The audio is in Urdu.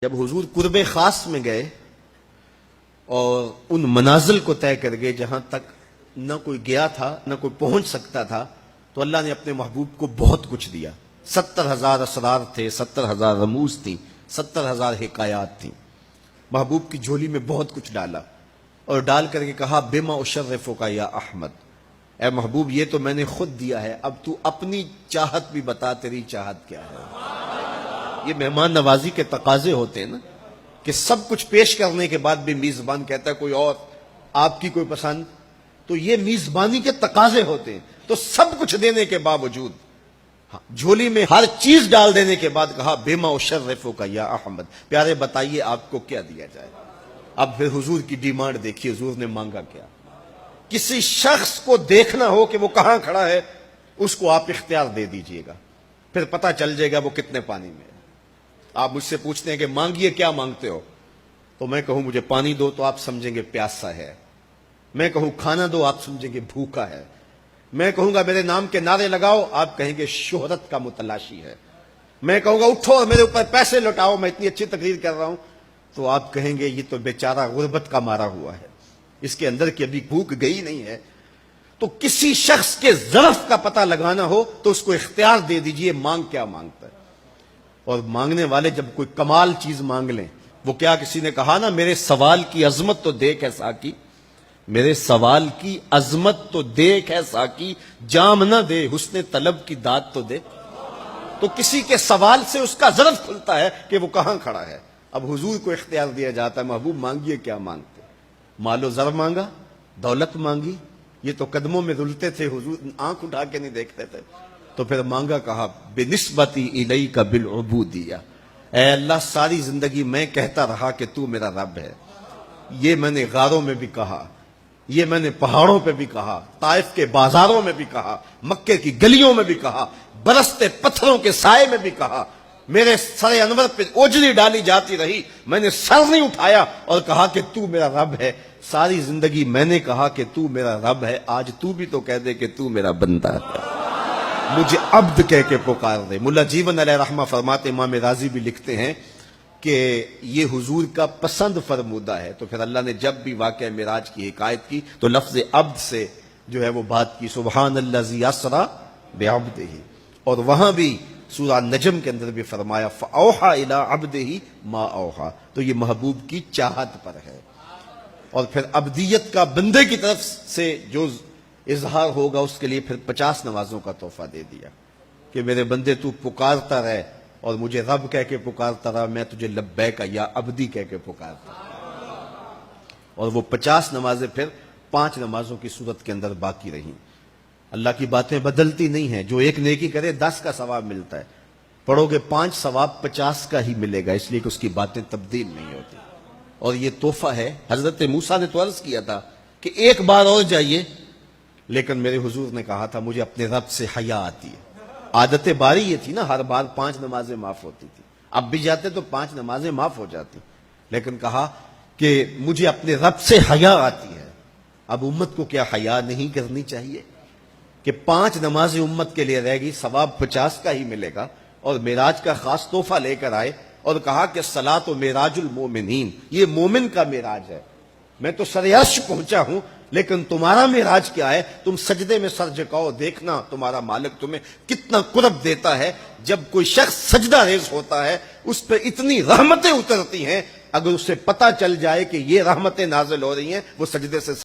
جب حضور قرب خاص میں گئے اور ان منازل کو طے کر گئے جہاں تک نہ کوئی گیا تھا نہ کوئی پہنچ سکتا تھا، تو اللہ نے اپنے محبوب کو بہت کچھ دیا۔ 70,000 اسرار تھے، 70,000 رموز تھیں، 70,000 حکایات تھیں۔ محبوب کی جھولی میں بہت کچھ ڈالا اور ڈال کر کے کہا بما اشرفک یا احمد، اے محبوب یہ تو میں نے خود دیا ہے، اب تو اپنی چاہت بھی بتا، تیری چاہت کیا ہے۔ یہ مہمان نوازی کے تقاضے ہوتے ہیں نا، کہ سب کچھ پیش کرنے کے بعد بھی میزبان کہتا ہے کوئی اور، آپ کی کوئی پسند، تو یہ میزبانی کے تقاضے ہوتے ہیں۔ تو سب کچھ دینے کے باوجود جھولی میں ہر چیز ڈال دینے کے بعد کہا بما اشرفک یا احمد، پیارے بتائیے آپ کو کیا دیا جائے۔ اب پھر حضور کی ڈیمانڈ دیکھیے، حضور نے مانگا کیا۔ کسی شخص کو دیکھنا ہو کہ وہ کہاں کھڑا ہے، اس کو آپ اختیار دے دیجئے گا، پھر پتہ چل جائے گا وہ کتنے پانی میں ہے۔ آپ مجھ سے پوچھتے ہیں کہ مانگیے کیا مانگتے ہو، تو میں کہوں مجھے پانی دو تو آپ سمجھیں گے پیاسا ہے، میں کہوں کھانا دو آپ سمجھیں گے بھوکا ہے، میں کہوں گا میرے نام کے نعرے لگاؤ آپ کہیں گے شہرت کا متلاشی ہے، میں کہوں گا اٹھو اور میرے اوپر پیسے لوٹاؤ میں اتنی اچھی تقریر کر رہا ہوں، تو آپ کہیں گے یہ تو بیچارہ غربت کا مارا ہوا ہے، اس کے اندر کی ابھی بھوک گئی نہیں ہے۔ تو کسی شخص کے ظرف کا پتہ لگانا ہو تو اس کو اختیار دے دیجئے مانگ کیا مانگتا ہے۔ اور مانگنے والے جب کوئی کمال چیز مانگ لیں، وہ کیا کسی نے کہا نا میرے سوال کی عظمت تو دیکھ ہے ساقی، میرے سوال کی عظمت تو دیکھ ہے ساقی، جام نہ دے حسن طلب کی داد تو دے۔ تو کسی کے سوال سے اس کا ظرف کھلتا ہے کہ وہ کہاں کھڑا ہے۔ اب حضور کو اختیار دیا جاتا ہے محبوب مانگیے کیا مانگتے، مال و زر مانگا، دولت مانگی، یہ تو قدموں میں رلتے تھے حضور آنکھ اٹھا کے نہیں دیکھتے تھے، تو پھر مانگا کہا بنسبتی الیک بالعبودیہ، اے اللہ ساری زندگی میں کہتا رہا کہ تو میرا رب ہے۔ یہ میں نے غاروں میں بھی کہا، یہ میں نے پہاڑوں پہ بھی کہا، طائف کے بازاروں میں بھی کہا، مکے کی گلیوں میں بھی کہا، برستے پتھروں کے سائے میں بھی کہا، میرے سر انور پہ اوجری ڈالی جاتی رہی، میں نے سر نہیں اٹھایا اور کہا کہ تو میرا رب ہے۔ ساری زندگی میں نے کہا کہ تو میرا رب ہے، آج تو بھی تو کہہ دے کہ تو میرا بندہ ہے، مجھے عبد کہہ کے پکار دے۔ ملا جیون علیہ رحمہ فرماتے، امام راضی بھی لکھتے ہیں کہ یہ حضور کا پسند فرمودہ ہے۔ تو پھر اللہ نے جب بھی واقعہ معراج کی حکایت کی تو لفظ عبد سے جو ہے وہ بات کی، سبحان الذی اسریٰ بعبدہ، اور وہاں بھی سورہ نجم کے اندر بھی فرمایا فَأَوْحَىٰ إِلَىٰ عَبْدِهِ مَا أَوْحَىٰ، تو یہ محبوب کی چاہت پر ہے۔ اور پھر عبدیت کا بندے کی طرف سے جو اظہار ہوگا اس کے لیے پھر 50 نمازوں کا تحفہ دے دیا کہ میرے بندے تو پکارتا رہے اور مجھے رب کہہ کے پکارتا رہا، میں تجھے لبیک یا عبدی کہہ کے پکارتا رہا۔ اور وہ 50 نمازیں پھر 5 نمازوں کی صورت کے اندر باقی رہیں۔ اللہ کی باتیں بدلتی نہیں ہیں، جو ایک نیکی کرے 10 کا ثواب ملتا ہے، پڑھو گے 5 ثواب 50 کا ہی ملے گا، اس لیے کہ اس کی باتیں تبدیل نہیں ہوتی۔ اور یہ تحفہ ہے۔ حضرت موسیٰ نے تو عرض کیا تھا کہ ایک بار اور جائیے، لیکن میرے حضور نے کہا تھا مجھے اپنے رب سے حیا آتی ہے۔ عادت باری یہ تھی نا، ہر بار 5 نمازیں معاف ہوتی تھی، اب بھی جاتے تو 5 نمازیں معاف ہو جاتی، لیکن کہا کہ مجھے اپنے رب سے حیا آتی ہے۔ اب امت کو کیا حیا نہیں کرنی چاہیے کہ 5 نمازیں امت کے لیے رہ گئی، ثواب 50 کا ہی ملے گا، اور معراج کا خاص تحفہ لے کر آئے اور کہا کہ صلاۃ و معراج المومنین، یہ مومن کا معراج ہے، میں تو سر عرش پہنچا ہوں لیکن تمہارا معراج کیا ہے، تم سجدے میں سر جھکاؤ، دیکھنا تمہارا مالک تمہیں کتنا قرب دیتا ہے۔ جب کوئی شخص سجدہ ریز ہوتا ہے اس پہ اتنی رحمتیں اترتی ہیں، اگر اسے پتہ چل جائے کہ یہ رحمتیں نازل ہو رہی ہیں وہ سجدے سے